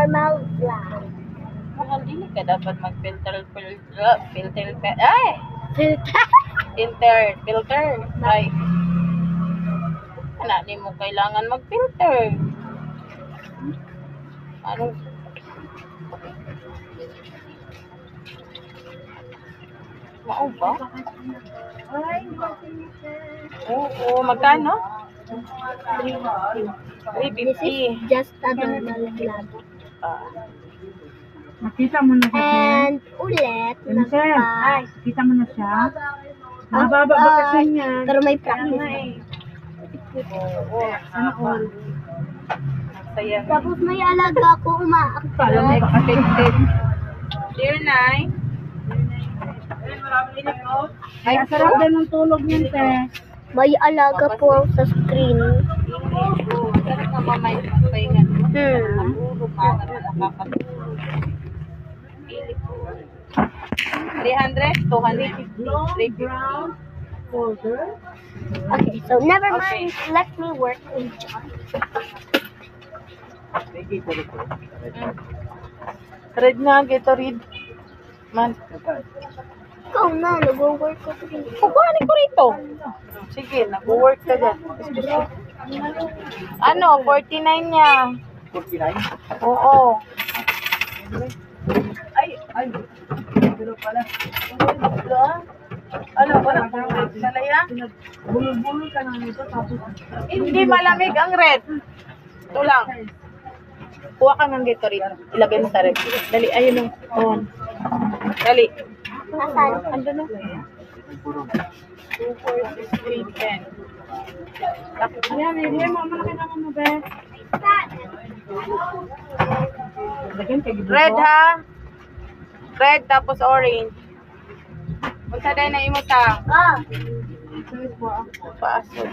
normal vlog. Mahal din ka dapat mag-filter. Ay! Filter. Ay. Ano mo kailangan mag-filter? Ano? Mao ba? Oo, magkano? 350. Just a normal vlog. Nakita mo na siya. And ulit, Vincent, ay, kita mo na siya. Mababa ba kasi niya? pero may practice. Oo. Ano all? Saya. Tapos may alaga ako umaakta. Expected. Dear Nay. Ay, sarap din ng tulog niyan, te. May alaga po sa screen. Sarap na mamay pahinga. Natulog ka na nakakatulog. 300, 250, 350. Folder. Okay, so never mind. Let me work in job. Red na, Gatorade. Man. Ikaw na, nag-work ko rin. Kukuhanin ko rito. Sige, nag-work ka dyan. Ano, 49 niya. 49? Oo. Ay. Pero pala. Ano ba na pang red salaya? Bulol-bulol ka na nito, tapos... Hindi malamig ang red. Ito lang. Kuha ka ng Gatorade. Ilagay mo sa red. Dali, ayun o. Dali. Asan? Ando na. 2, 4, 6, 8, 10. Ayan, hindi mo kailangan mo, be. Red ha? Red tapos orange. Unsa day na imo ta? Paasod.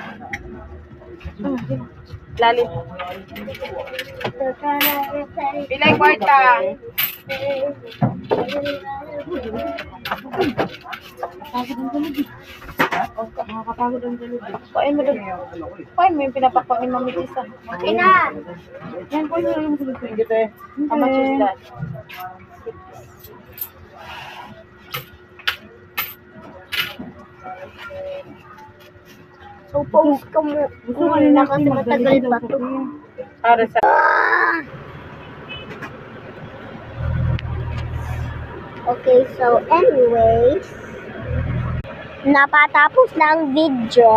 Lalim. Pilay kwarta. Nakakapagod ang galod. Kuhain mo doon. Kuhain mo yung pinapakpak ni Mami Tisa. Okay na. Yan, kuha na yung galod. How much is that? So, post ka mo. Gusto ka nila Kasi matagal pa to. Para sa... Okay, so anyways, napatapos na ang video.